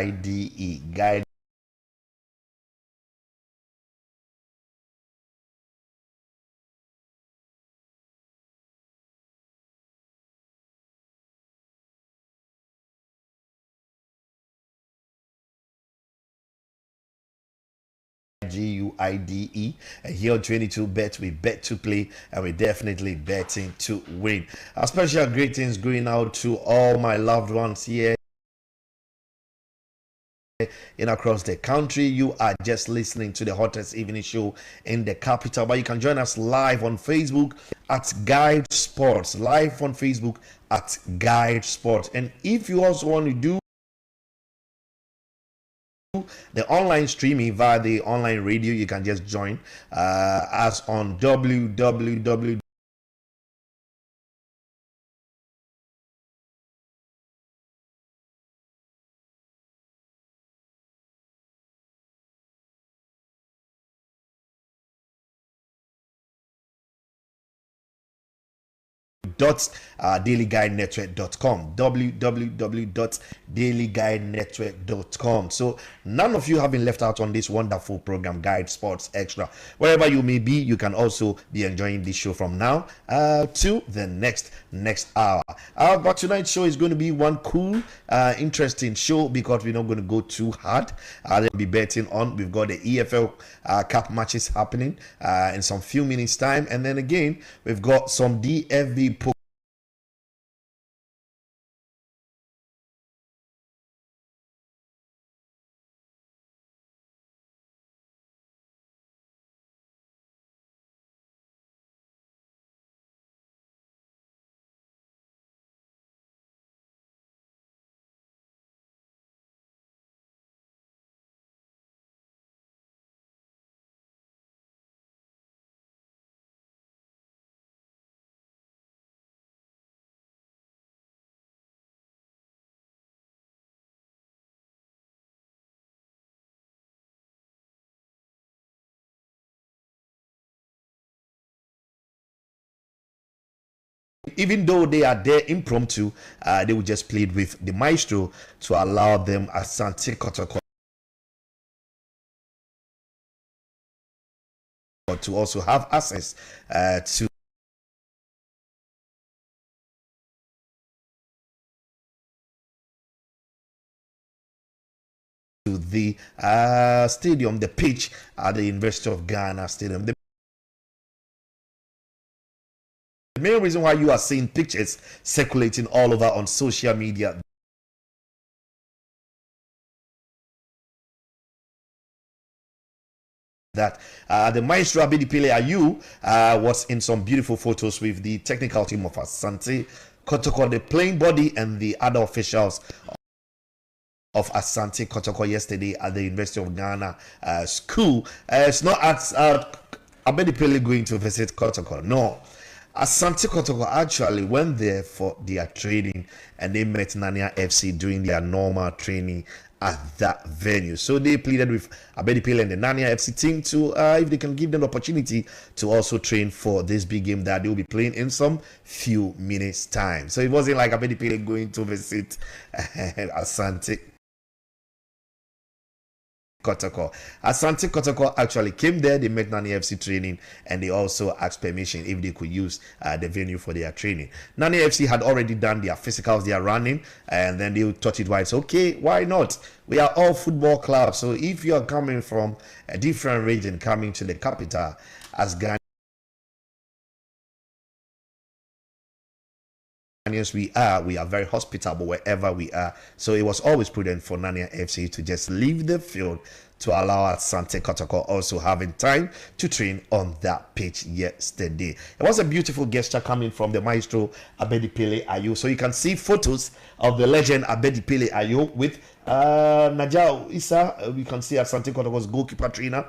Guide GUIDE, and here on 22 Bet, we bet to play and we're definitely betting to win. A special greetings going out to all my loved ones here in across the country. You are just listening to the hottest evening show in the capital, but you can join us live on Facebook at GuideSports, live on Facebook at GuideSports. And if you also want to do the online streaming via the online radio, you can just join us on www dailyguidenetwork.com, www.dailyguidenetwork.com. So none of you have been left out on this wonderful program, Guide Sports Extra. Wherever you may be, you can also be enjoying this show from now to the next hour. But tonight's show is going to be one cool, interesting show because we're not going to go too hard. They'll be betting on. We've got the EFL Cup matches happening in some few minutes time, and then again we've got some DFB even though they are there impromptu, they will just plead with the maestro to allow them Asante Kotoko to also have access to the stadium, the pitch at the University of Ghana Stadium. The main reason why you are seeing pictures circulating all over on social media that the maestro Abedipele Ayu was in some beautiful photos with the technical team of Asante Kotoko, the playing body, and the other officials of Asante Kotoko yesterday at the University of Ghana school. It's not Abedipele going to visit Kotoko, no. Asante Kotoko actually went there for their training, and they met Nania FC doing their normal training at that venue. So they pleaded with Abedipele and the Nania FC team to if they can give them the opportunity to also train for this big game that they'll be playing in some few minutes time. So it wasn't like Abedipele going to visit Asante Kotoko. Asante Kotoko actually came there. They met Nani FC training, and they also asked permission if they could use the venue for their training. Nani FC had already done their physicals, their running, and then they thought it was okay. Why not? We are all football clubs. So if you are coming from a different region, coming to the capital as Ghana, we are very hospitable wherever we are. So it was always prudent for Nania FC to just leave the field to allow Asante Kotoko also having time to train on that pitch yesterday. It was a beautiful gesture coming from the maestro Abedipele Ayu. So you can see photos of the legend Abedipele Ayu with Najao Issa. We can see Asante Kotoko's goalkeeper trainer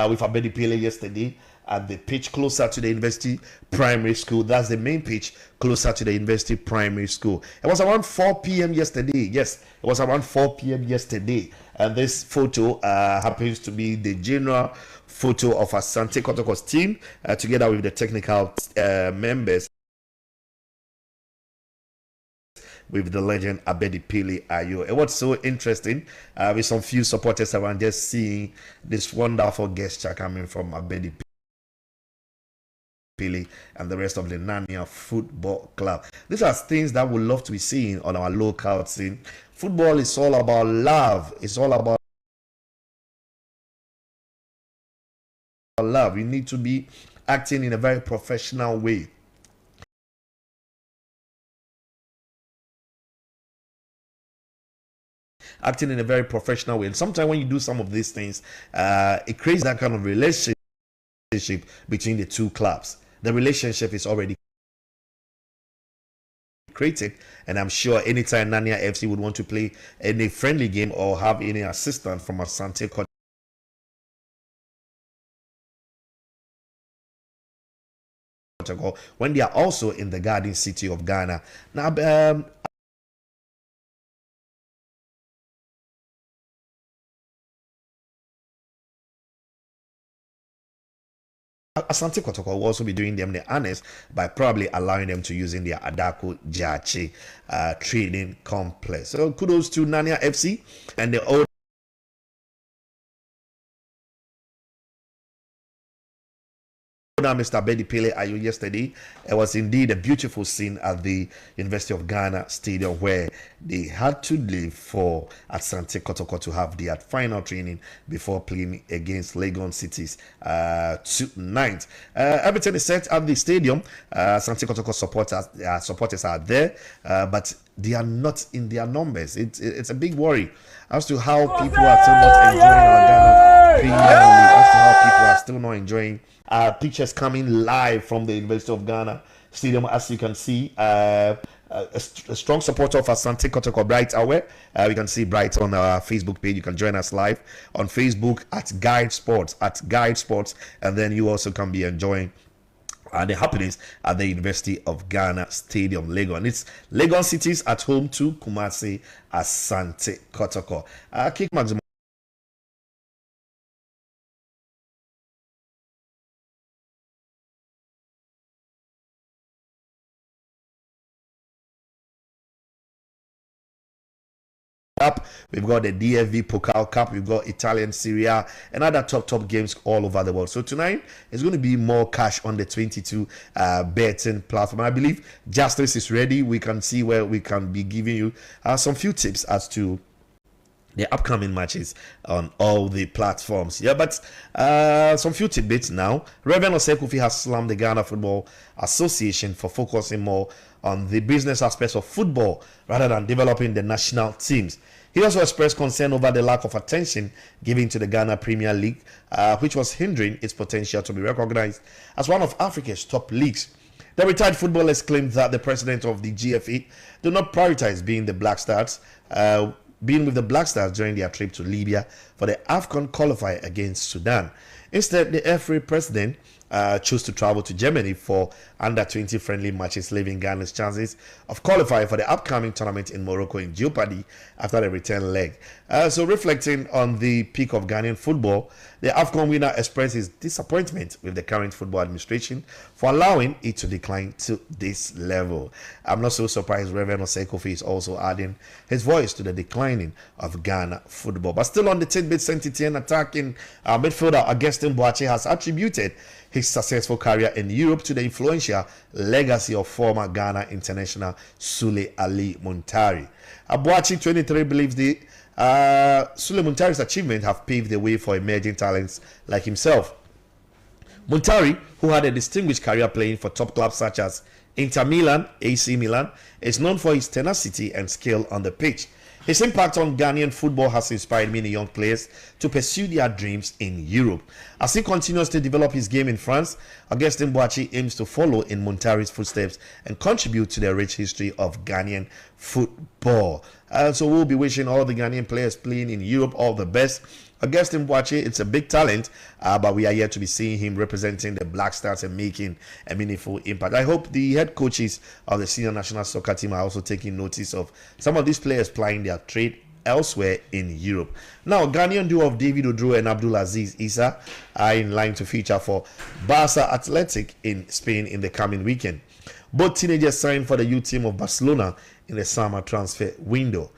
with Abedipele yesterday at the pitch closer to the University Primary School. That's the main pitch closer to the University Primary School. It was around 4 p.m. yesterday. Yes, it was around 4 p.m. yesterday. And this photo happens to be the general photo of Asante Kotoko's team together with the technical members. with the legend Abedi Pele Ayo. And what's so interesting, with some few supporters around, just seeing this wonderful gesture coming from Abedi Pele and the rest of the Narnia Football Club. These are things that we love to be seeing on our local scene. Football is all about love. It's all about love. You need to be acting in a very professional way. Acting in a very professional way. And sometimes when you do some of these things, it creates that kind of relationship between the two clubs. The relationship is already created, and I'm sure anytime Narnia FC would want to play any friendly game or have any assistance from Asante Kotoko, when they are also in the garden city of Ghana. Now, Asante Kotoko will also be doing them the honors by probably allowing them to use in their Adako Jachi training complex. So kudos to Narnia FC and the old Mr. Abedi Pele Ayo yesterday. It was indeed a beautiful scene at the University of Ghana Stadium where they had to leave for Asante Kotoko to have their final training before playing against Legon Cities tonight. Everything is set at the stadium. Asante Kotoko supporters are there, but they are not in their numbers. It's a big worry as to how people are still not enjoying our Ghana Premier League, as to how people are still not enjoying pictures coming live from the University of Ghana Stadium. As you can see, a strong supporter of Asante Kotoko, Bright Aware. We can see Bright on our Facebook page. You can join us live on Facebook at GuideSports, and then you also can be enjoying the happenings at the University of Ghana Stadium, Legon. It's Legon Cities at home to Kumasi Asante Kotoko. Kick maximum Cup, we've got the DFB Pokal Cup, we've got Italian Serie A, and other top games all over the world. So tonight is going to be more cash on the 22 betting platform. I believe Justice is ready. We can see where we can be giving you some few tips as to the upcoming matches on all the platforms. Yeah, but some few tidbits now. Reverend Osei has slammed the Ghana Football Association for focusing more on the business aspects of football rather than developing the national teams. He also expressed concern over the lack of attention given to the Ghana Premier League, which was hindering its potential to be recognized as one of Africa's top leagues. The retired footballers claimed that the president of the GFA did not prioritize being with the Black Stars during their trip to Libya for the AFCON qualifier against Sudan. Instead, the FA president chose to travel to Germany for under-20 friendly matches, leaving Ghana's chances of qualifying for the upcoming tournament in Morocco in jeopardy after the return leg. So reflecting on the peak of Ghanaian football, the AFCON winner expressed his disappointment with the current football administration for allowing it to decline to this level. I'm not so surprised Reverend Osei is also adding his voice to the declining of Ghana football. But still on the tidbits, Saint-Etienne attacking midfielder Augustin Boache has attributed his successful career in Europe to the influential legacy of former Ghana international Sule Ali Muntari. Boache, 23, believes the Sule Muntari's achievement have paved the way for emerging talents like himself. Muntari, who had a distinguished career playing for top clubs such as Inter Milan, AC Milan, is known for his tenacity and skill on the pitch. His impact on Ghanaian football has inspired many young players to pursue their dreams in Europe. As he continues to develop his game in France, Augustin Boache aims to follow in Muntari's footsteps and contribute to the rich history of Ghanaian football. So we'll be wishing all the Ghanaian players playing in Europe all the best. Augustin Boache, it's a big talent, but we are yet to be seeing him representing the Black Stars and making a meaningful impact. I hope the head coaches of the senior national soccer team are also taking notice of some of these players plying their trade elsewhere in Europe. Now, Ghanaian duo of David Oduro and Abdulaziz Issa are in line to feature for Barca Athletic in Spain in the coming weekend. Both teenagers signed for the youth team of Barcelona in the summer transfer window.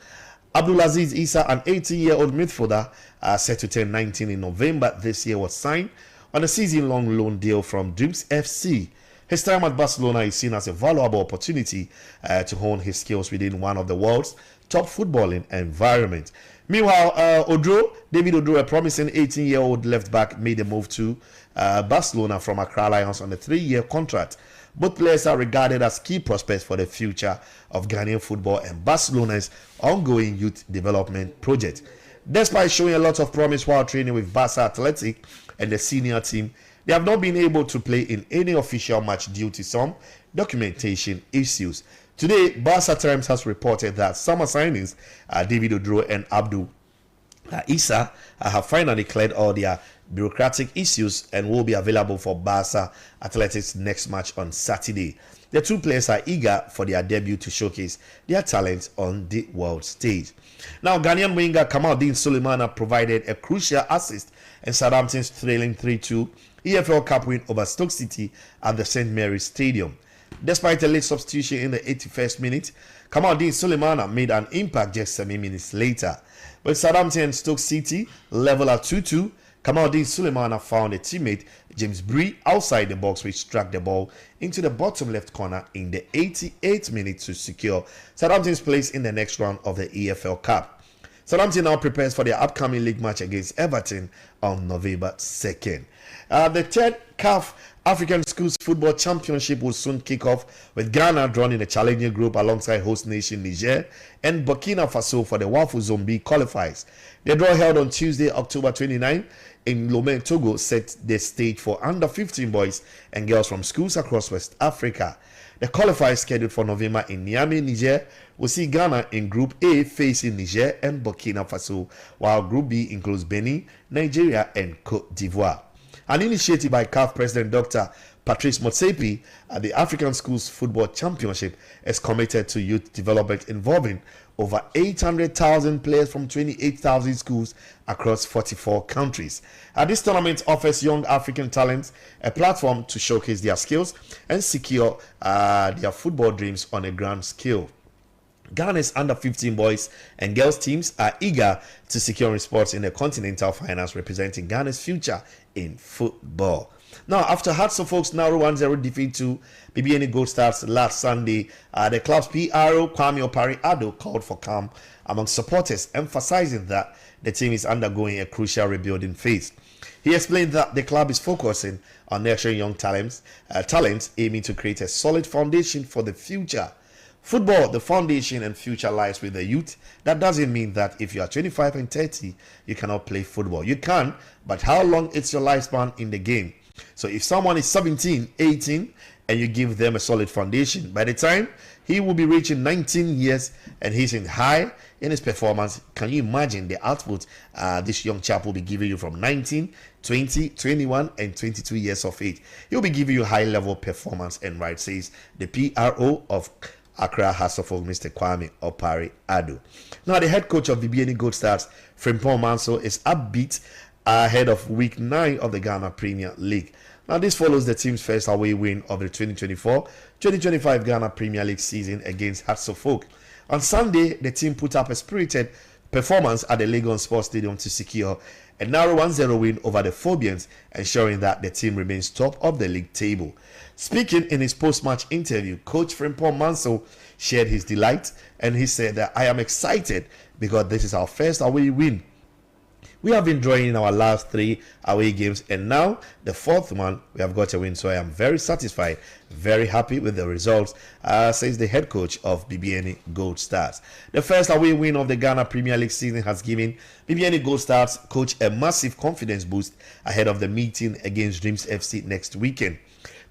Abdulaziz Issa, an 18-year-old midfielder set to turn 19 in November this year, was signed on a season-long loan deal from Dreams FC. His time at Barcelona is seen as a valuable opportunity to hone his skills within one of the world's top footballing environments. Meanwhile, David Odro, a promising 18-year-old left-back, made a move to Barcelona from Accra Lions on a 3-year contract. Both players are regarded as key prospects for the future of Ghanaian football and Barcelona's ongoing youth development project. Despite showing a lot of promise while training with Barca Athletic and the senior team, they have not been able to play in any official match due to some documentation issues. Today, Barca Times has reported that summer signings, David Odro and Abdul Issa, have finally cleared all their bureaucratic issues and will be available for Barca Athletics next match on Saturday. The two players are eager for their debut to showcase their talents on the world stage. Now, Ghanaian winger Kamaldeen Sulemana provided a crucial assist in Southampton's thrilling 3-2 EFL Cup win over Stoke City at the St. Mary's Stadium. Despite a late substitution in the 81st minute, Kamaldeen Sulemana made an impact just 7 minutes later. With Southampton and Stoke City level at 2-2, Kamaldeen Sulemana found a teammate, James Bree, outside the box, which struck the ball into the bottom left corner in the 88th minute to secure Southampton's place in the next round of the EFL Cup. Southampton now prepares for their upcoming league match against Everton on November 2nd. The third CAF African Schools Football Championship will soon kick off, with Ghana drawn in a challenging group alongside host nation Niger and Burkina Faso for the Wafu Zombi qualifiers. The draw held on Tuesday, October 29 in Lomé, Togo, set the stage for under-15 boys and girls from schools across West Africa. The qualifiers scheduled for November in Niamey, Niger, will see Ghana in Group A facing Niger and Burkina Faso, while Group B includes Benin, Nigeria, and Cote d'Ivoire. An initiative by CAF President Dr. Patrice Motsepe, the African Schools Football Championship is committed to youth development involving over 800,000 players from 28,000 schools across 44 countries. This tournament offers young African talents a platform to showcase their skills and secure their football dreams on a grand scale. Ghana's under-15 boys and girls teams are eager to secure spots in the continental finals, representing Ghana's future in football. Now, after Hearts of Oak's narrow 1-0 defeat to BBN Gold Stars last Sunday, the club's PRO, Kwame Opare-Addo, called for calm among supporters, emphasizing that the team is undergoing a crucial rebuilding phase. He explained that the club is focusing on nurturing young talents, aiming to create a solid foundation for the future. Football, the foundation and future lies with the youth. That doesn't mean that if you are 25 and 30, you cannot play football. You can, but how long is your lifespan in the game? So if someone is 17, 18, and you give them a solid foundation, by the time he will be reaching 19 years and he's high in his performance, can you imagine the output this young chap will be giving you from 19, 20, 21, and 22 years of age? He'll be giving you high-level performance, and right, says the PRO of Accra Hearts of Oak, Mr. Kwame Opare-Addo. Now, the head coach of the BNE Gold Stars, Frimpong Manso, is upbeat ahead of week 9 of the Ghana Premier League. Now, this follows the team's first away win of the 2024-2025 Ghana Premier League season against Hearts of Oak. On Sunday, the team put up a spirited performance at the Legon Sports Stadium to secure a narrow 1-0 win over the Phobians, ensuring that the team remains top of the league table. Speaking in his post-match interview, Coach Frimpong Manso shared his delight, and he said that I am excited because this is our first away win. We have been drawing in our last 3 away games, and now the 4th one we have got a win. So I am very satisfied, very happy with the results, says the head coach of BBN Gold Stars. The first away win of the Ghana Premier League season has given BBN Gold Stars coach a massive confidence boost ahead of the meeting against Dreams FC next weekend.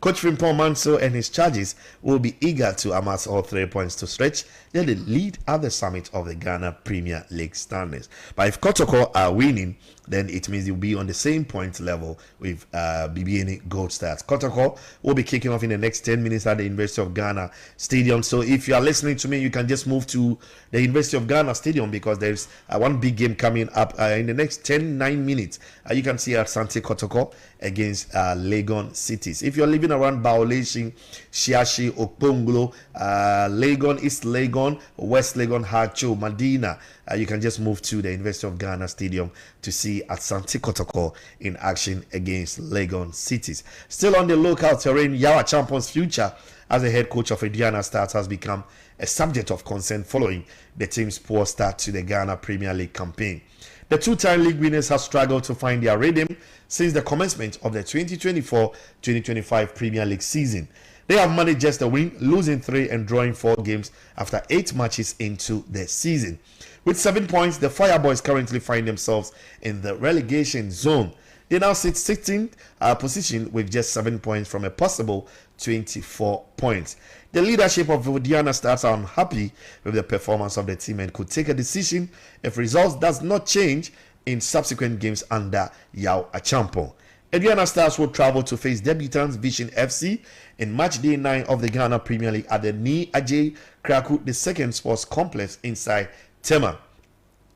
Coach Frimpong Manso and his charges will be eager to amass all 3 points to stretch the lead at the summit of the Ghana Premier League standings. But if Kotoko are winning, then it means you'll be on the same point level with BBN Gold Stars. Kotoko will be kicking off in the next 10 minutes at the University of Ghana Stadium. So if you are listening to me, you can just move to the University of Ghana Stadium, because there's one big game coming up in the next 9 minutes. You can see Asante Kotoko against Legon Cities. If you're living around Baoleshin, Shiashi, Okponglo, Legon, East Legon, West Legon, Hacho, Medina, you can just move to the University of Ghana Stadium to see Asante Kotoko in action against Legon Cities. Still on the local terrain, Yawa Champions' future as the head coach of Aduana Stars has become a subject of concern following the team's poor start to the Ghana Premier League campaign. The two-time league winners have struggled to find their rhythm since the commencement of the 2024-2025 Premier League season. They have managed just a win, losing 3 and drawing 4 games after 8 matches into the season. With 7 points, the Fireboys currently find themselves in the relegation zone. They now sit 16th position with just 7 points from a possible 24 points. The leadership of Aduana Stars are unhappy with the performance of the team and could take a decision if results does not change in subsequent games under Yao Achampo. Aduana Stars will travel to face debutants Vision FC in match day 9 of the Ghana Premier League at the Ni Ajay Kraku II Sports Complex inside Tema.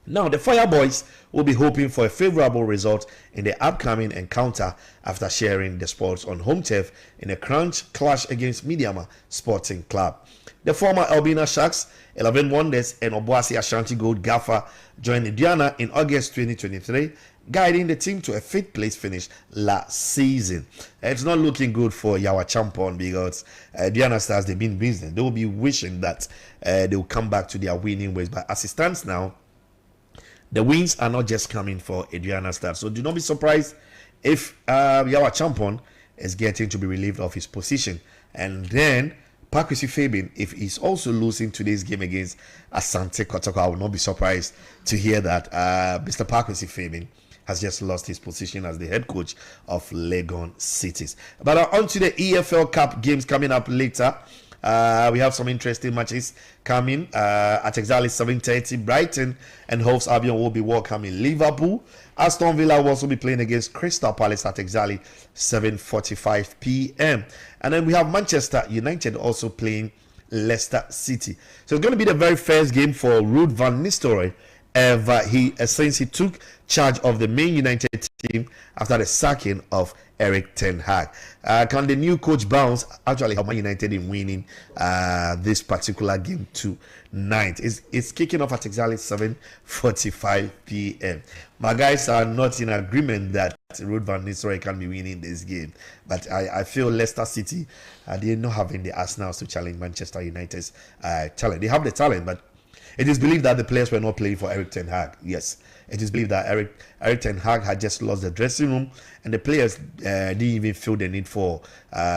Now, the Fireboys will be hoping for a favorable result in the upcoming encounter after sharing the sports on home turf in a crunch clash against Midiama Sporting Club. The former Albina Sharks, 11 Wonders, and Obuasi Ashanti Gold Gaffer joined Aduana in August 2023, guiding the team to a 5th place finish last season. It's not looking good for Yawa Champon, because Aduana Stars, they've been business. They will be wishing that they will come back to their winning ways. But as it stands now, the wins are not just coming for Aduana Stars. So do not be surprised if Yawa Champon is getting to be relieved of his position. And then Pakwesi Fabin, if he's also losing today's game against Asante Kotoko, I will not be surprised to hear that Mr. Pakwesi Fabin has just lost his position as the head coach of Legon Cities. But on to the EFL Cup games coming up later. We have some interesting matches coming at exactly 7:30. Brighton and Hove Albion will be welcoming Liverpool. Aston Villa will also be playing against Crystal Palace at exactly 7:45 p.m. And then we have Manchester United also playing Leicester City. So it's going to be the very first game for Ruud van Nistelrooy since he took charge of the main United team after the sacking of Erik ten Hag. Can the new coach bounce? Actually, how Man United in winning this particular game tonight? It's kicking off at exactly 7:45 p.m. My guys are not in agreement that Ruud van Nistelrooy can be winning this game, but I feel Leicester City, they're not having the arsenals to challenge Manchester United's talent. They have the talent, but it is believed that the players were not playing for Erik ten Hag. Yes, it is believed that Erik ten Hag had just lost the dressing room, and the players didn't even feel the need for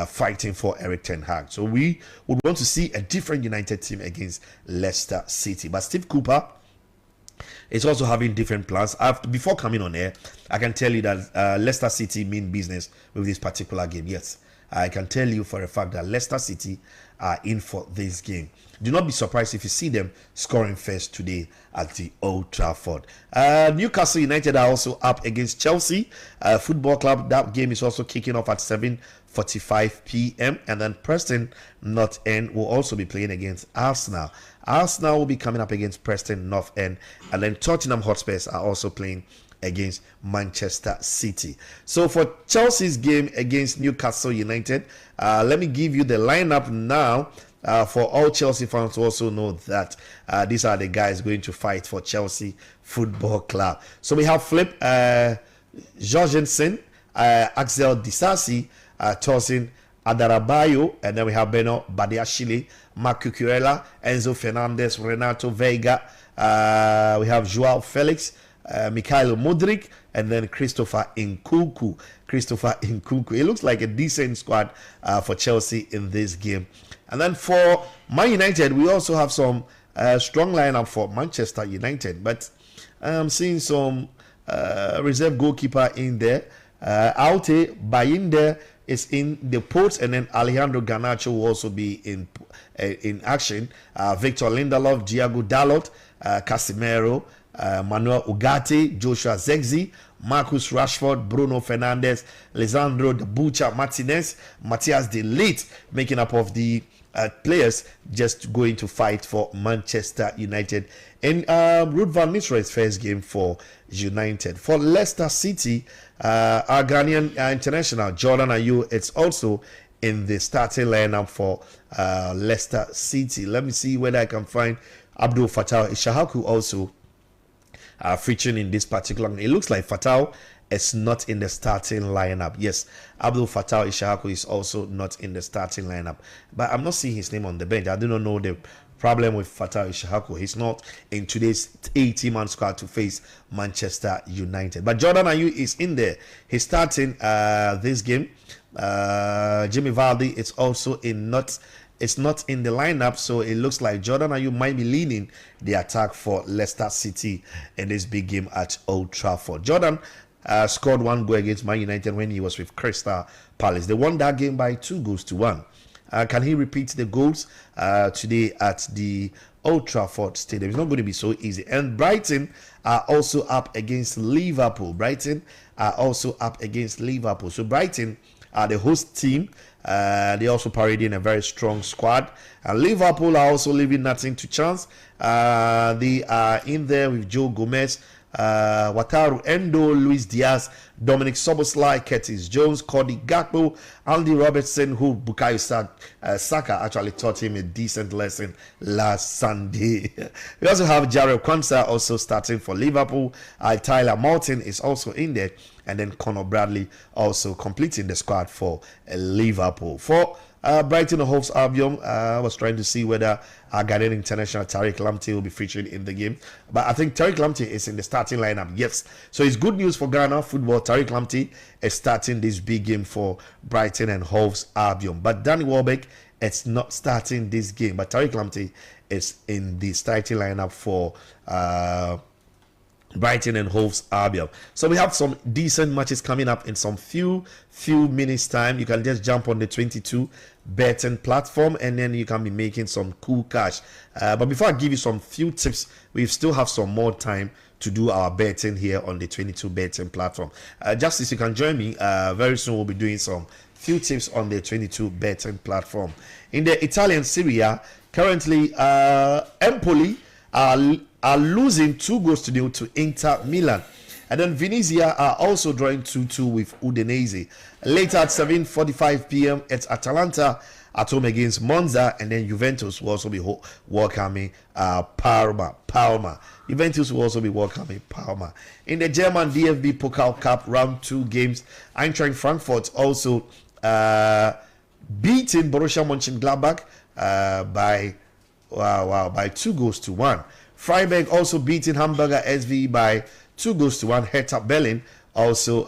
fighting for Erik ten Hag. So we would want to see a different United team against Leicester City. But Steve Cooper is also having different plans. Before coming on air, I can tell you that Leicester City mean business with this particular game. Yes, I can tell you for a fact that Leicester City are in for this game. Do not be surprised if you see them scoring first today at the Old Trafford. Newcastle United are also up against Chelsea Football Club. That game is also kicking off at 7:45 p.m. And then Preston North End will also be playing against Arsenal. Arsenal will be coming up against Preston North End. And then Tottenham Hotspurs are also playing against Manchester City. So for Chelsea's game against Newcastle United, let me give you the lineup now. For all Chelsea fans to also know that these are the guys going to fight for Chelsea Football Club. So we have Flip Jorgensen, Axel Disasi, Tosin Adarabayo, and then we have Beno Badiashile, Marc Cucurella, Enzo Fernandez, Renato Veiga, we have Joao Felix, Mikhailo Mudryk, and then Christopher Nkunku. It looks like a decent squad for Chelsea in this game. And then for Man United, we also have some strong lineup for Manchester United. But I'm seeing some reserve goalkeeper in there. Aute Bayinde is in the post, and then Alejandro Garnacho will also be in action. Victor Lindelof, Thiago Dalot, Casemiro, Manuel Ugarte, Joshua Zexi, Marcus Rashford, Bruno Fernandes, Lisandro the Butcher Martinez, Matthias de Ligt, making up of the players just going to fight for Manchester United. And Ruud van Nistelrooy's first game for United. For Leicester City, our Ghanaian international Jordan Ayew, it's also in the starting lineup for Leicester City. Let me see whether I can find Abdul Fattah Ishahaku also featuring in this particular. It looks like Fattah is not in the starting lineup. Yes, Abdul Fattah Ishahaku is also not in the starting lineup, but I'm not seeing his name on the bench. I do not know the problem with Fattah Ishahaku. He's not in today's 80-man squad to face Manchester United. But Jordan Ayew is in there. He's starting this game. Jimmy Vardy is also it's not in the lineup, so it looks like Jordan Ayew might be leading the attack for Leicester City in this big game at Old Trafford. Jordan scored 1 goal against Man United when he was with Crystal Palace. They won that game by 2-1. Can he repeat the goals today at the Old Trafford Stadium? It's not going to be so easy. And Brighton are also up against Liverpool. So Brighton are the host team. They also parading a very strong squad. And Liverpool are also leaving nothing to chance. They are in there with Joe Gomez, Wataru Endo, Luis Diaz, Dominic Szoboszlai, Curtis Jones, Cody Gakpo, Andy Robertson, who Bukayo Saka actually taught him a decent lesson last Sunday. We also have Jarrell Kwanzaa also starting for Liverpool. Tyler Martin is also in there. And then Conor Bradley also completing the squad for Liverpool. For Brighton and Hove Albion, I was trying to see whether our Ghanaian international Tariq Lamptey will be featured in the game. But I think Tariq Lamptey is in the starting lineup, yes. So it's good news for Ghana football. Tariq Lamptey is starting this big game for Brighton and Hove Albion. But Danny Welbeck is not starting this game. But Tariq Lamptey is in the starting lineup for Brighton and Hove Albion. So we have some decent matches coming up in some few minutes time. You can just jump on the 22 betting platform and then you can be making some cool cash. But before I give you some few tips, we still have some more time to do our betting here on the 22 betting platform. Justice, you can join me. Very soon we'll be doing some few tips on the 22 betting platform. In the Italian Serie A, currently Empoli are losing 2-0 to Inter Milan. And then Venezia are also drawing 2-2 with Udinese. Later at 7:45 p.m. it's Atalanta at home against Monza, and then Juventus will also be welcoming Parma. Juventus will also be welcoming Parma. In the German DFB Pokal Cup round 2 games, Eintracht Frankfurt also beating Borussia Mönchengladbach by 2-1. Freiburg also beating Hamburger SV by 2-1. Hertha Berlin also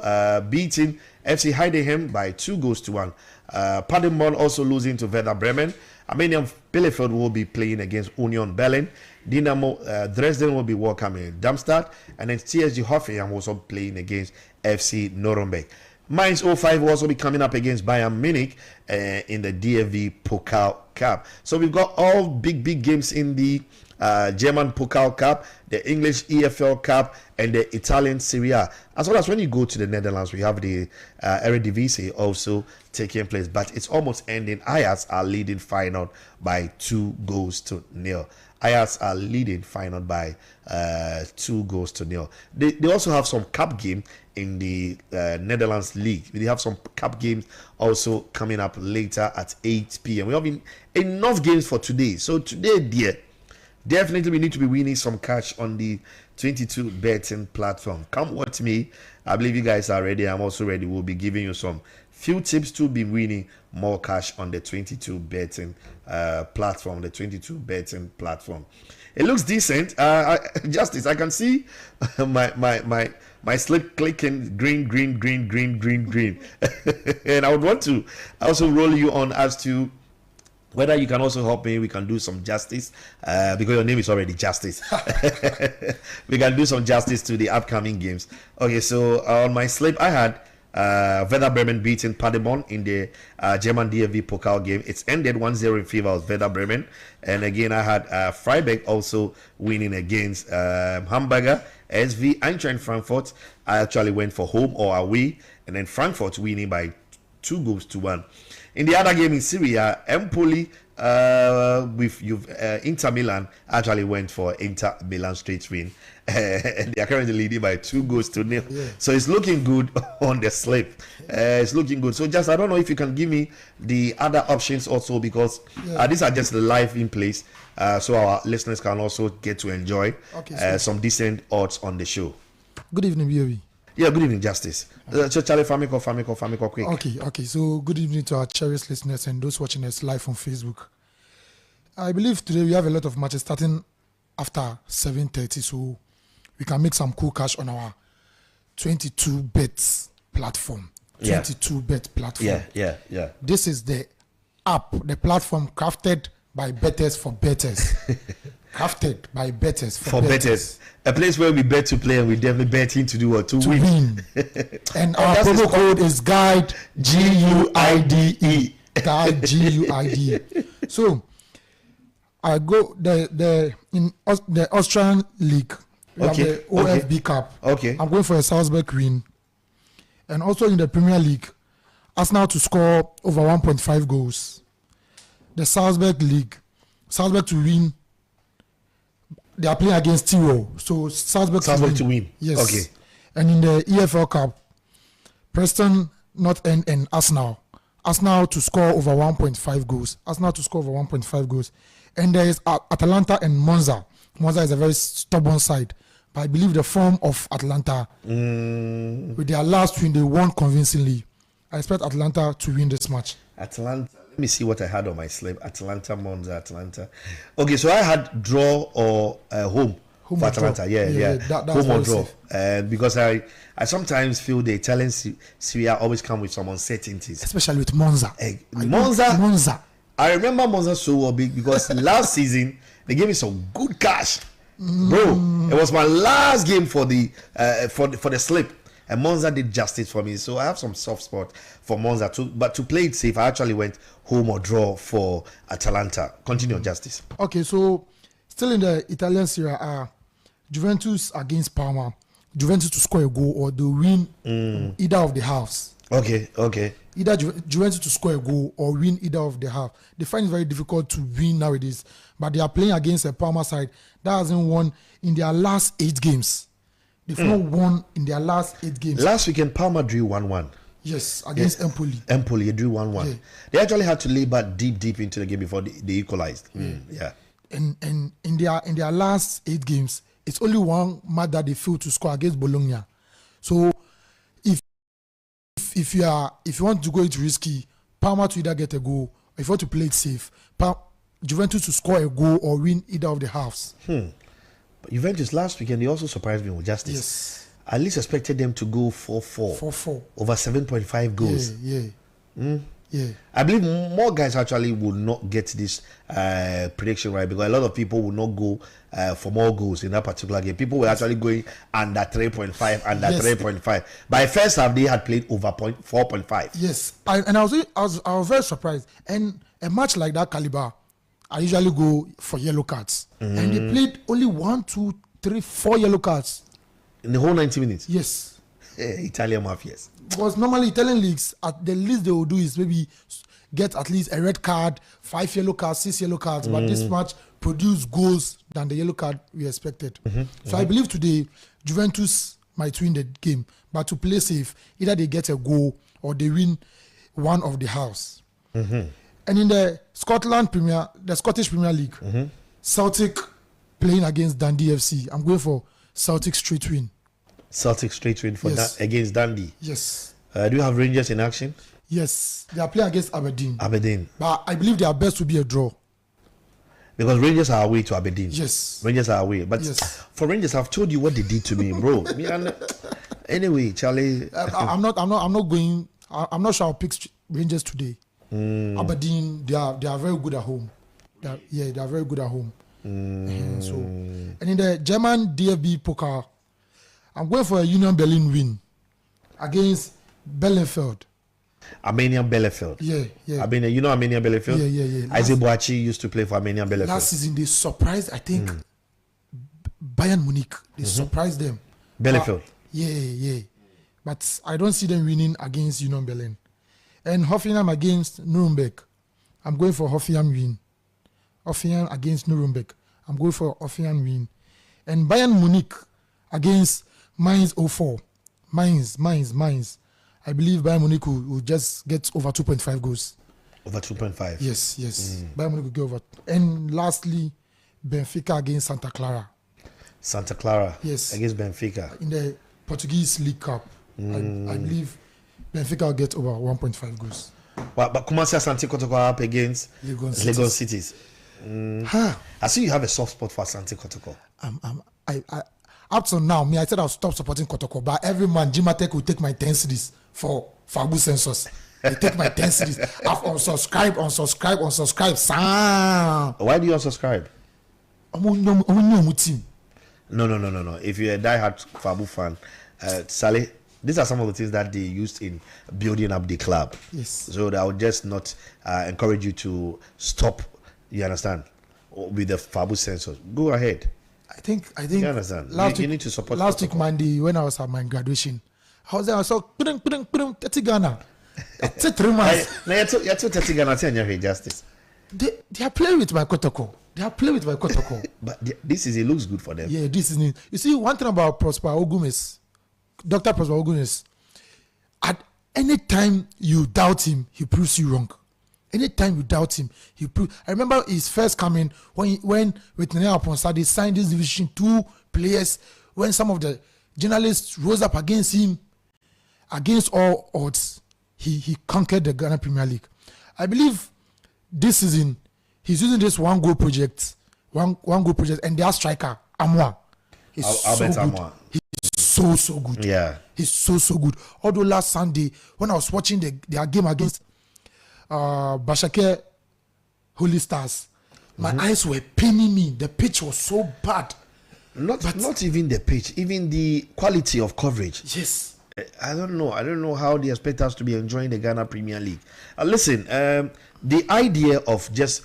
beating FC Heidenheim by 2-1. Paderborn also losing to Werder Bremen. Arminia Bielefeld will be playing against Union Berlin. Dynamo Dresden will be welcoming Darmstadt, and then TSG Hoffenheim will also playing against FC Nuremberg. Mainz 05 will also be coming up against Bayern Munich in the DFB Pokal Cup. So we've got all big games in the German Pokal Cup, the English EFL Cup, and the Italian Serie A. As well as when you go to the Netherlands, we have the Eredivisie also taking place, but it's almost ending. Ajax are leading Feyenoord by 2-0. Ajax are leading Feyenoord by 2-0. They also have some cup game in the Netherlands League. They have some cup games also coming up later at 8 p.m. We have enough games for today. So today, dear, definitely we need to be winning some cash on the 22 betting platform. Come watch me. I believe you guys are ready. I'm also ready. We'll be giving you some few tips to be winning more cash on the 22 betting platform. The 22 betting platform. It looks decent. Justice, I can see my slip clicking green. And I would want to also roll you on as to whether you can also help me. We can do some justice because your name is already Justice. We can do some justice to the upcoming games. Okay, so on my slip I had Werder Bremen beating Paderborn in the German DFB Pokal game. It's ended 1-0 in favor of Werder Bremen. And again, I had Freiburg also winning against Hamburger. SV Eintracht Frankfurt, I actually went for home or away. And then Frankfurt winning by 2-1. In the other game in Syria, Empoli with Inter Milan actually went for Inter Milan straight win. And they are currently leading by 2-0. Yeah. So it's looking good on the slip. It's looking good. So just I don't know if you can give me the other options also, because these are just live in place, so our listeners can also get to enjoy some decent odds on the show. Good evening, BOB. Yeah, good evening, Justice. So Charlie, Famiko, quick. Okay. So good evening to our cherished listeners and those watching us live on Facebook. I believe today we have a lot of matches starting after 7:30, so we can make some cool cash on our 22 bets platform. 22 bet platform. Yeah. This is the app, the platform crafted by bettors for bettors. Crafted by bettors for bettors. A place where we bet to play and we definitely betting to do what? To win. And our promo code is GUIDE, GUIDE. GUIDE, GUIDE. So I go in the Austrian League. We have the OFB Cup. Okay. I'm going for a Salzburg win. And also in the Premier League, Arsenal to score over 1.5 goals. The Salzburg League, Salzburg to win. They are playing against Tiro, so Salzburg to win. Yes. Okay. And in the EFL Cup, Preston North End and Arsenal to score over 1.5 goals. Arsenal to score over 1.5 goals. And there is Atalanta and Monza. Monza is a very stubborn side, but I believe the form of Atalanta, with their last win, they won convincingly. I expect Atalanta to win this match. Atalanta. Let me see what I had on my slip. Atalanta, Monza, Atalanta. Okay, so I had draw or home for Atalanta. Yeah. Home or draw. Because I sometimes feel the Italian Syria always come with some uncertainties. Especially with Monza. Monza. I remember Monza so well big because last season they gave me some good cash. Bro, it was my last game for the slip. And Monza did justice for me. So I have some soft spot for Monza too. But to play it safe, I actually went home or draw for Atalanta. Continue, Justice. Okay, so still in the Italian Serie A, Juventus against Parma. Juventus to score a goal or they win either of the halves. Okay. Either Juventus to score a goal or win either of the half. They find it very difficult to win nowadays. But they are playing against a Parma side that hasn't won in their last 8 games. They've not won in their last 8 games. Last weekend, Parma drew 1-1. Yes, against Empoli. Empoli, they drew 1-1. Yeah. They actually had to lay back deep into the game before they equalized. Yeah. And in their last 8 games, it's only one match that they failed to score against Bologna. So if you want to go into risky, Parma to either get a goal, or if you want to play it safe, Juventus to score a goal or win either of the halves. But Juventus last weekend, they also surprised me with justice. Yes. I at least expected them to go 4-4. 4-4. Over 7.5 goals. Yeah. I believe more guys actually will not get this prediction right, because a lot of people will not go for more goals in that particular game. People were actually going under 3.5, 3.5. By first half, they had played over 4.5. Yes. I was very surprised. And a match like that caliber, I usually go for yellow cards. And they played only 1, 2, 3, 4 yellow cards. In the whole 90 minutes? Yes. Italian mafias. Because normally Italian leagues, at the least they will do is maybe get at least a red card, 5 yellow cards, 6 yellow cards. But this match produced goals than the yellow card we expected. So I believe today Juventus might win the game. But to play safe, either they get a goal or they win one of the halves. And in the Scottish Premier League, Celtic playing against Dundee FC. I'm going for Celtic straight win. Celtic straight win for against Dundee. Yes. Do you have Rangers in action? Yes. They are playing against Aberdeen. But I believe their best will be a draw. Because Rangers are away to Aberdeen. Yes. Rangers are away. But for Rangers, I've told you what they did to me, bro. Anyway, Charlie. I'm not sure I'll pick Rangers today. Aberdeen, they are very good at home. They are very good at home. And in the German DFB Pokal, I'm going for a Union Berlin win against Bellenfield. Armenian Bielefeld. Yeah. You know Armenian Bielefeld? Yeah. Isaac Boachi used to play for Armenian Bielefeld. Last season, they surprised, I think, Bayern Munich. They surprised them. Bielefeld. Yeah. But I don't see them winning against Union Berlin. And Hoffenheim against Nuremberg. I'm going for Hoffenheim win. Hoffenheim against Nuremberg. I'm going for Hoffenheim win. And Bayern Munich against Mainz 04. Mainz. I believe Bayern Munich will just get over 2.5 goals. Over 2.5? Yes. Bayern Munich will get over. And lastly, Benfica against Santa Clara. Santa Clara. Yes. Against Benfica. In the Portuguese League Cup. I believe Benfica will get over 1.5 goals. But Kumasi Asante Kotoko up against Lagos Cities. I see you have a soft spot for Asante Kotoko. I up to now, I said I'll stop supporting Kotoko, but every man, Jimatek will take my 10 cities for Fabu census. They take my 10 cities. I've unsubscribe. Why do you unsubscribe? No. If you're a diehard Fabu fan, Saleh, these are some of the things that they used in building up the club. Yes. So I would just not encourage you to stop, you understand, with the Fabu census. Go ahead. I think you understand. You need to support. Last week Monday, when I was at my graduation, I was there. I saw 30 Ghana. 3 months. Now you're 30 Ghana. Tell justice. They are playing with my Kotoko. But this is, it looks good for them. Yeah, this is it. You see, one thing about Prosper Ogumes, Dr. Prosper Ogumes, at any time you doubt him, he proves you wrong. Anytime you doubt him, he proves. I remember his first coming when with Nene Aponsa, they signed this Division 2 players, when some of the journalists rose up against him, against all odds, he conquered the Ghana Premier League. I believe this season, he's using this one goal project, and their striker, Amwa. He's so good. Amwa. He's so good. Yeah. He's so good. Although last Sunday, when I was watching their game against Bashake Holy Stars, my eyes were paining me. The pitch was so bad. Not even the pitch, even the quality of coverage. Yes. I don't know how they expect us to be enjoying the Ghana Premier League. Listen, the idea of just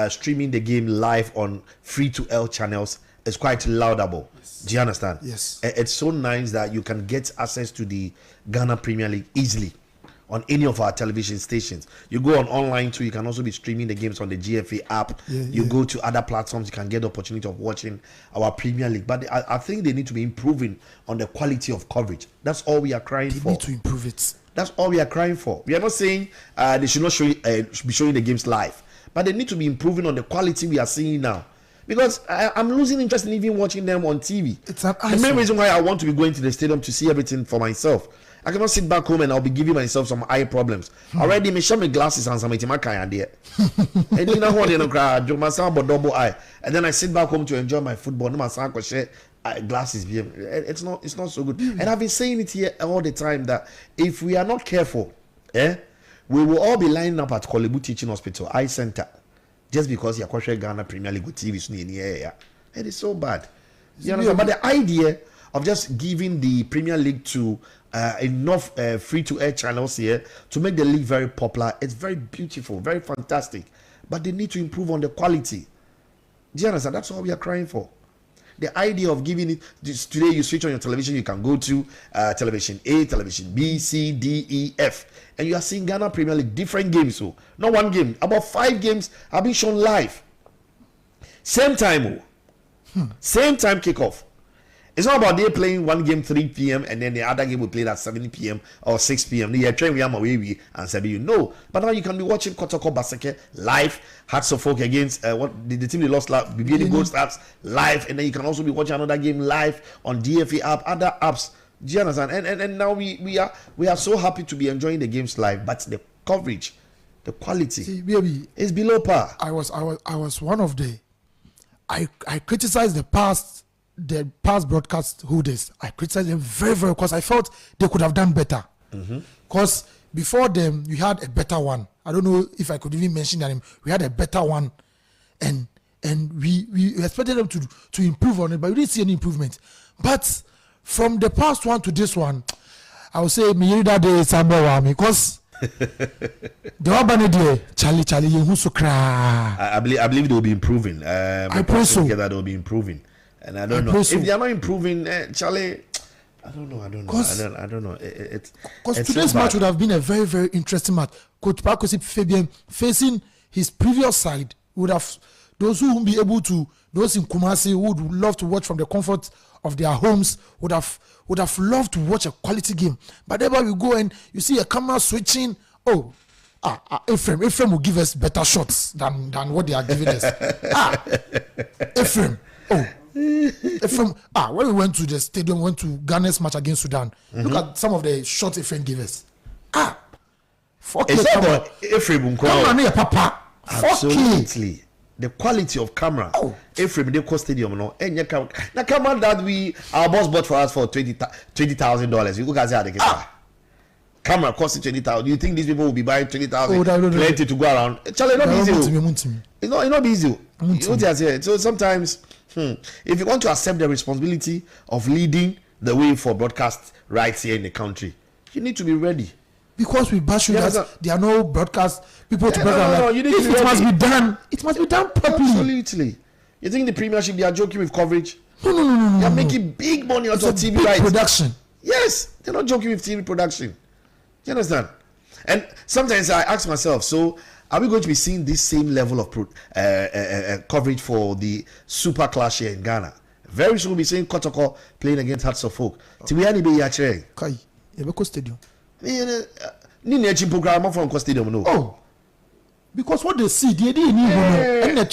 streaming the game live on free-to-air channels is quite laudable. Yes. Do you understand? Yes. It's so nice that you can get access to the Ghana Premier League easily on any of our television stations. You go on online too, you can also be streaming the games on the GFA app. You go to other platforms, you can get the opportunity of watching our Premier League. But I think they need to be improving on the quality of coverage. That's all we are crying for. They need to improve it. That's all we are crying for. We are not saying they should not be showing the games live, but they need to be improving on the quality we are seeing now. Because I'm losing interest in even watching them on TV. It's an the main reason why I want to be going to the stadium to see everything for myself. I cannot sit back home and I'll be giving myself some eye problems. Already, me show me glasses and some and there. And you know what? You know, double eye. And then I sit back home to enjoy my football. No, my son share glasses. It's not so good. And I've been saying it here all the time that if we are not careful, we will all be lining up at Kolebu Teaching Hospital Eye Center just because you're watching Ghana Premier League with TV in the area. It is so bad. You understand? But the idea of just giving the Premier League to enough free-to-air channels here to make the league very popular, it's very beautiful, very fantastic. But they need to improve on the quality. Do you understand? That's all we are crying for. The idea of giving it today, you switch on your television, you can go to television A, television B, C, D, E, F, and you are seeing Ghana Premier League different games. So not one game, about 5 games are being shown live. Same time, same time kickoff. It's not about they playing one game 3 p.m. and then the other game will play at 7 p.m. or 6 p.m. They are trying we and said you know. But now you can be watching Kotoko Baseke live, Hearts of Folk against the team they lost BBL Gold Stars live, and then you can also be watching another game live on DFA app, other apps. Do you understand? And now we are so happy to be enjoying the games live, but the coverage, the quality is below par. I was one of the I criticized the past broadcast holders. I criticized them very, very, because I felt they could have done better. Because before them, we had a better one. I don't know if I could even mention their name. We had a better one, and we expected them to improve on it, but we didn't see any improvement. But from the past one to this one, I would say me that day somewhere because the one day Charlie who's so cry. I believe they will be improving. I pray so. Together they will be improving, and I don't know if they are not improving, Charlie. I don't know. I don't know. Because today's match would have been a very, very interesting match. Coach Pakosi Fabian facing his previous side would have those who won't be able to, those in Kumasi who would love to watch from the comfort of their homes would have loved to watch a quality game. But then we go and you see a camera switching. Ephraim will give us better shots than what they are giving us. Ephraim. When we went to the stadium, went to Ghana's match against Sudan, look at some of the shots Ephraim gave us. 4K. Ephraim, Papa. 4K. Absolutely. The quality of camera. Ephraim, they cost stadium, no. And the camera that our boss bought for us for $20,000. You look at that. Camera costing 20,000. You think these people will be buying 20,000? Plenty to go around. Charlie, not easy. It's not easy. So sometimes, if you want to accept the responsibility of leading the way for broadcast rights here in the country, you need to be ready. Because we bash you that there are no broadcast people to broadcast. No, it must be done. It must be done properly. Absolutely. You think the Premiership, they are joking with coverage? No. They are making big money out of TV rights. Production. Yes, they're not joking with TV production. You understand? And sometimes I ask myself, so are we going to be seeing this same level of coverage for the Super Clash here in Ghana? Very soon we'll be seeing Kotoko playing against Hearts of Oak. Tiwiani be yachre. Kai, Yebeko Stadium. Ni program from Stadium no. Oh, because what they see, they didn't even know.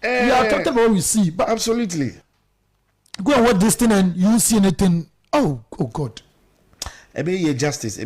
We are talking about what we see, but absolutely. Go and watch this thing and you won't see anything. Oh God. Justice.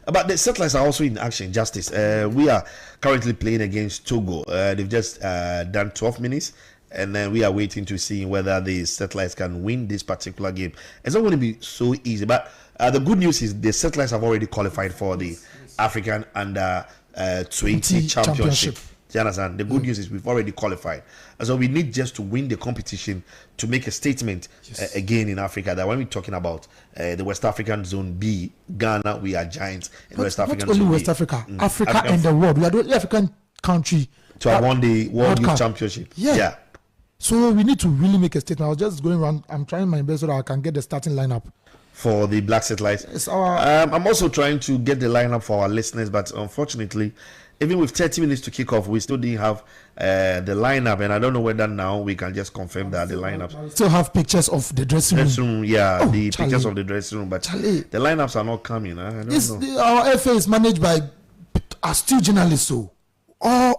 But the settlers are also in action. Justice. We are currently playing against Togo. They've just done 12 minutes, and then we are waiting to see whether the settlers can win this particular game. It's not going to be so easy. But the good news is the settlers have already qualified for the African Under 20 Championship. Do you understand? The good news is we've already qualified. And so we need just to win the competition to make a statement again in Africa that when we're talking about the West African Zone B, Ghana, we are giants in West African Zone B. Not only West Africa, Africa and the world. We are the only African country to have won the World Youth Championship. Yeah. So we need to really make a statement. I was just going around. I'm trying my best so that I can get the starting lineup for the Black Satellites. I'm also trying to get the lineup for our listeners, but unfortunately, even with 30 minutes to kick off, we still didn't have the lineup, and I don't know whether now we can just confirm that the lineup. Still have pictures of the dressing room. Pictures of the dressing room, but the lineups are not coming. I don't know. Our FA is managed by astute journalists, so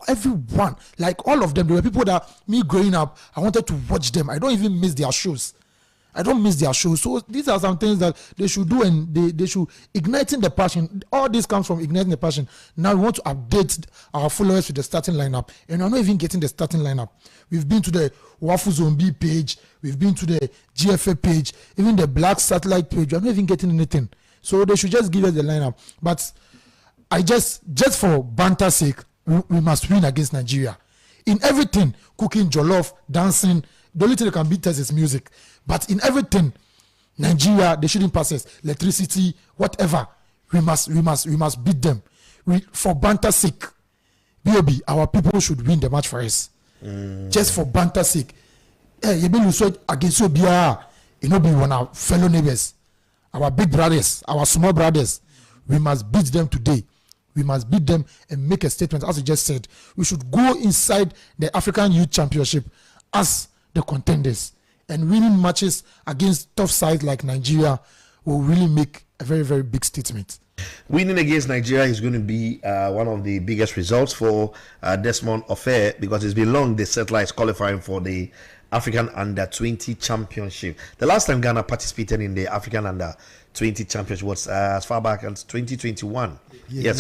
everyone, like all of them, there were people that me growing up, I wanted to watch them. I don't even miss their shows. So these are some things that they should do, and they should igniting the passion. All this comes from igniting the passion. Now we want to update our followers with the starting lineup, and we're not even getting the starting lineup. We've been to the Wafu Zombie page, we've been to the GFA page, even the Black Satellite page. We're not even getting anything. So they should just give us the lineup. But I just for banter's sake, we must win against Nigeria in everything: cooking, jollof, dancing. The only thing that can beat us is music. But in everything, Nigeria, they shouldn't pass us. Electricity, whatever. We must beat them. For banter's sake, B.O.B., our people should win the match for us. Just for banter's sake. You be lose against you, be one of our fellow neighbors, our big brothers, our small brothers. We must beat them today. We must beat them and make a statement. As you just said, we should go inside the African Youth Championship as the contenders, and winning matches against tough sides like Nigeria will really make a very, very big statement. Winning against Nigeria is going to be one of the biggest results for Desmond Ofair, because it's been long the Satellites qualifying for the African Under 20 Championship. The last time Ghana participated in the African Under 20 Championship was as far back as 2021.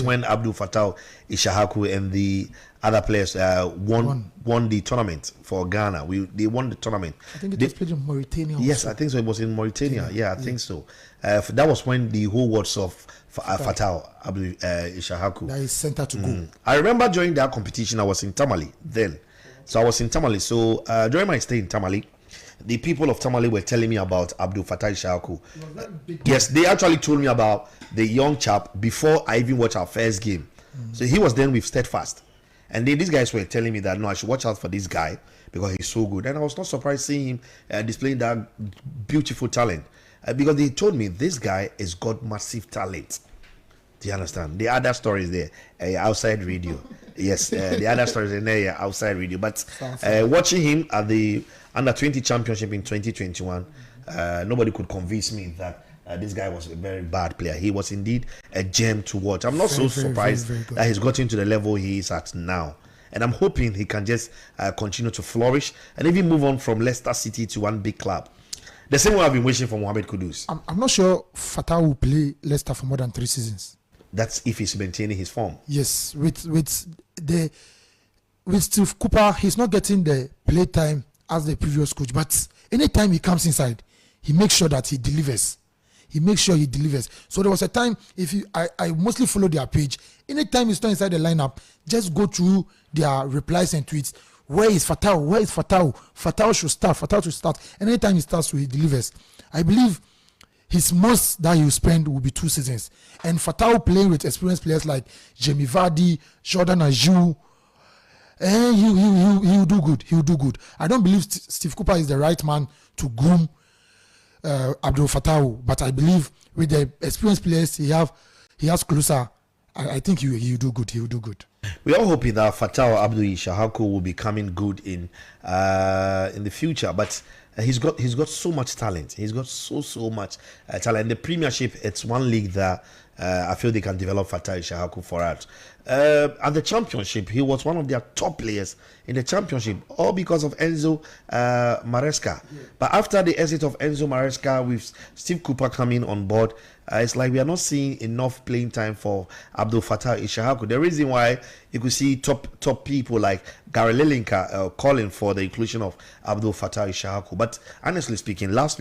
When Abdul Fattah Ishahaku and the other players won the tournament for Ghana. They won the tournament. I think it was played in Mauritania. Yes, I think so. It was in Mauritania. I think so. That was when the whole world saw Fattah Abdul Ishahaku. That is center to go. I remember during that competition, I was in Tamale then. So I was in Tamale. So during my stay in Tamale, the people of Tamale were telling me about Abdul Fattah Ishaku. Yes, they actually told me about the young chap before I even watched our first game. So he was then with Steadfast. And then these guys were telling me that, no, I should watch out for this guy because he's so good. And I was not surprised seeing him displaying that beautiful talent. Because they told me this guy has got massive talent. Do you understand? The other stories there, outside radio. Yes, the other stories in there, outside radio. But watching him at the Under-20 Championship in 2021, nobody could convince me that this guy was a very bad player. He was indeed a gem to watch. I'm not so surprised that he's gotten to the level he is at now. And I'm hoping he can just continue to flourish and even move on from Leicester City to one big club. The same way I've been wishing for Mohamed Kudus. I'm not sure Fattah will play Leicester for more than 3 seasons. That's if he's maintaining his form. Yes, with Steve Cooper, he's not getting the play time as the previous coach. But anytime he comes inside, he makes sure that he delivers. So there was a time, I mostly follow their page. Anytime he's not inside the lineup, just go through their replies and tweets. Where is Fattah? Fattah should start. And anytime he starts, he delivers. I believe his most that he will spend will be 2 seasons. And Fattah playing with experienced players like Jamie Vardy, Jordan Ayew, and he'll do good. He'll do good. I don't believe Steve Cooper is the right man to groom Abdul Fattah, but I believe with the experienced players he has closer, I think he'll do good. He'll do good. We are hoping that Fattah Abdul Ishaku will be coming good in the future, but he's got so much talent. He's got so much talent. The Premiership, it's one league that I feel they can develop Fattah Ishaku for us. At the Championship, he was one of their top players in the Championship, all because of Enzo Maresca. Yeah. But after the exit of Enzo Maresca, with Steve Cooper coming on board, it's like we are not seeing enough playing time for Abdul Fattah Ishaku. The reason why you could see top people like Gary Lineker calling for the inclusion of Abdul Fattah Ishaku. But honestly speaking, last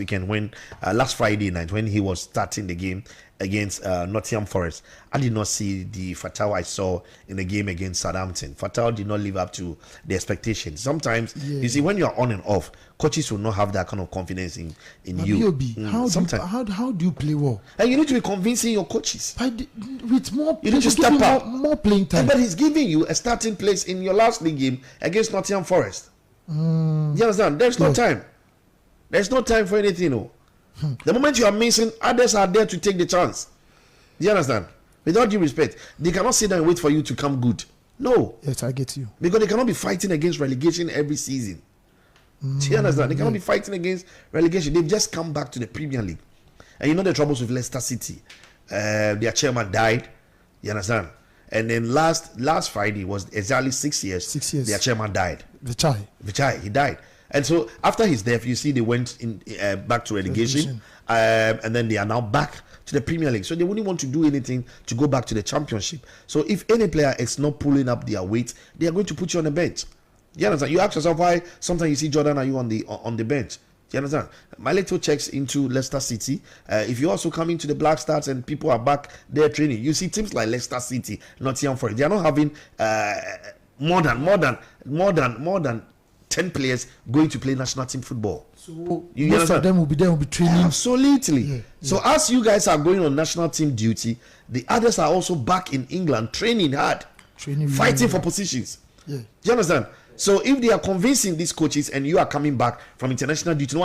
Friday night when he was starting the game against Nottingham Forest, I did not see the Fattah I saw in the game against Southampton. Fattah did not live up to the expectations. Sometimes, you see, when you are on and off, coaches will not have that kind of confidence in you. How do you play well? And you need to be convincing your coaches. With more, you need to step up. More playing time. But he's giving you a starting place in your last league game against Nottingham Forest. You understand? There's no time. There's no time for anything. No. The moment you are missing, others are there to take the chance. Do you understand? With all due respect, they cannot sit down and wait for you to come good. No. Yes, I get you. Because they cannot be fighting against relegation every season. Do you understand? They cannot be fighting against relegation. They've just come back to the Premier League. And you know the troubles with Leicester City. Their chairman died. You understand? And then last Friday was exactly 6 years. 6 years. Their chairman died. Vichai, he died. And so after his death, you see they went back to relegation. And then they are now back to the Premier League. So they wouldn't want to do anything to go back to the Championship. So if any player is not pulling up their weight, they are going to put you on the bench. You understand? You ask yourself why sometimes you see Jordan Ayew on the bench. You understand? My little checks into Leicester City. If you also come into the Black Stars and people are back there training, you see teams like Leicester City, Nottingham Forest. They are not having more than 10 players going to play national team football. So most of them will be training. Absolutely. Yeah. So as you guys are going on national team duty, the others are also back in England training hard, fighting for positions. Yeah. Do you understand? So if they are convincing these coaches and you are coming back from international duty,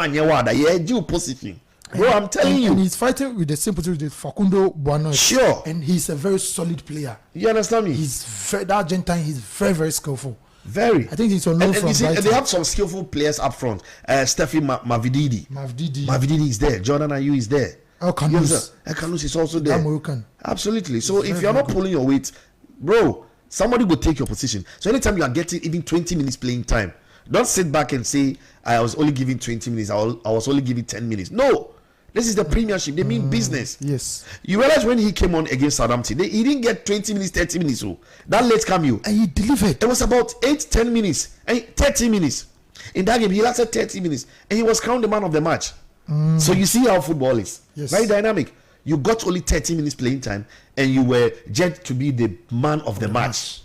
position. Bro, I'm telling you. And he's fighting with the same position with Facundo Buano. Sure. And he's a very solid player. You understand me? The Argentine, he's very, very skillful. Very. I think he's on loan from Brighton. And they have some skillful players up front. Steffi Mavididi is there. Jordan Ayew is there. El Kanous is also there. Moroccan. Absolutely. So if you're not pulling your weight, bro, somebody will take your position. So anytime you are getting even 20 minutes playing time, don't sit back and say, I was only giving 20 minutes. I was only giving 10 minutes. No. This is the Premiership. They mean business. Yes. You realize when he came on against Southampton, he didn't get 20 minutes, 30 minutes. So that late cameo. And he delivered. It was about 8-10 minutes. And 30 minutes. In that game, he lasted 30 minutes. And he was crowned the man of the match. So you see how football is. Yes. Very dynamic. You got only 30 minutes playing time. And you were judged to be the man of the match.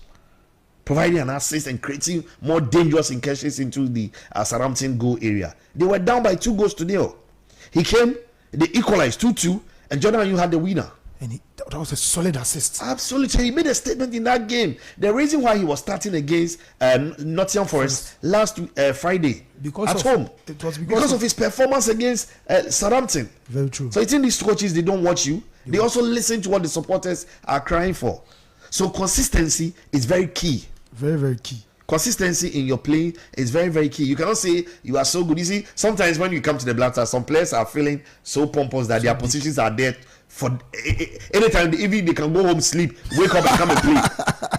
providing an assist and creating more dangerous incursions into the Southampton goal area. They were down by 2 goals to 0. He came, they equalized 2-2, and Jordan Ayew had the winner. And that was a solid assist. Absolutely. He made a statement in that game. The reason why he was starting against Nottingham Forest last Friday at home, it was because of his performance against Southampton. Very true. So I think these coaches, they don't watch you. They also listen to what the supporters are crying for. So consistency is very key. Very, very key. Consistency in your play is very, very key. You cannot say you are so good. You see, sometimes when you come to the Black Stars, some players are feeling so pompous that their positions are there for anytime. Even they can go home, sleep, wake up and come and play.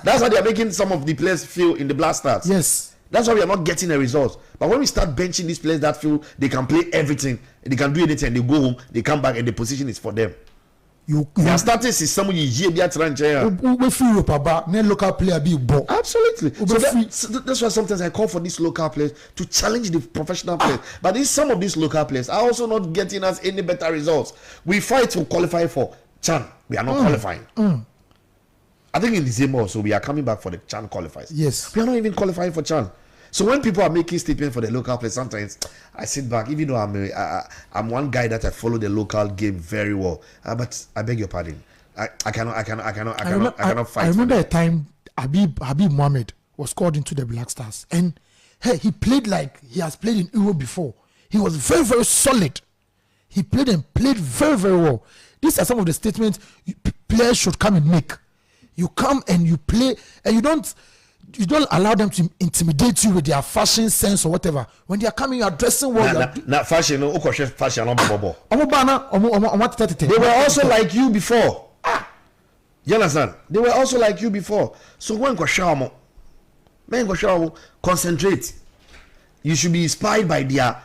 That's how they are making some of the players feel in the Black Stars. Yes. That's why we are not getting a result. But when we start benching these players that feel they can play everything, they can do anything, they go home, they come back and the position is for them. You are starting to see someone you hear we feel Europe about local player be born. Absolutely. So that's why sometimes I call for these local players to challenge the professional players. But some of these local players are also not getting us any better results. We fight to qualify for CHAN. We are not qualifying. I think in December also we are coming back for the CHAN qualifiers. Yes. We are not even qualifying for CHAN. So when people are making statements for the local players, sometimes I sit back, even though I'm one guy that I follow the local game very well. But I beg your pardon. I cannot fight. I remember a time Habib Mohamed was called into the Black Stars, and hey, he played like he has played in Europe before. He was very, very solid. He played very, very well. These are some of the statements players should come and make. You come and you play, and you don't allow them to intimidate you with their fashion sense or whatever. When they are coming, you are dressing well. Fashion, fashion. They were also like you before. You understand? They were also like you before. So when concentrate. You should be inspired by their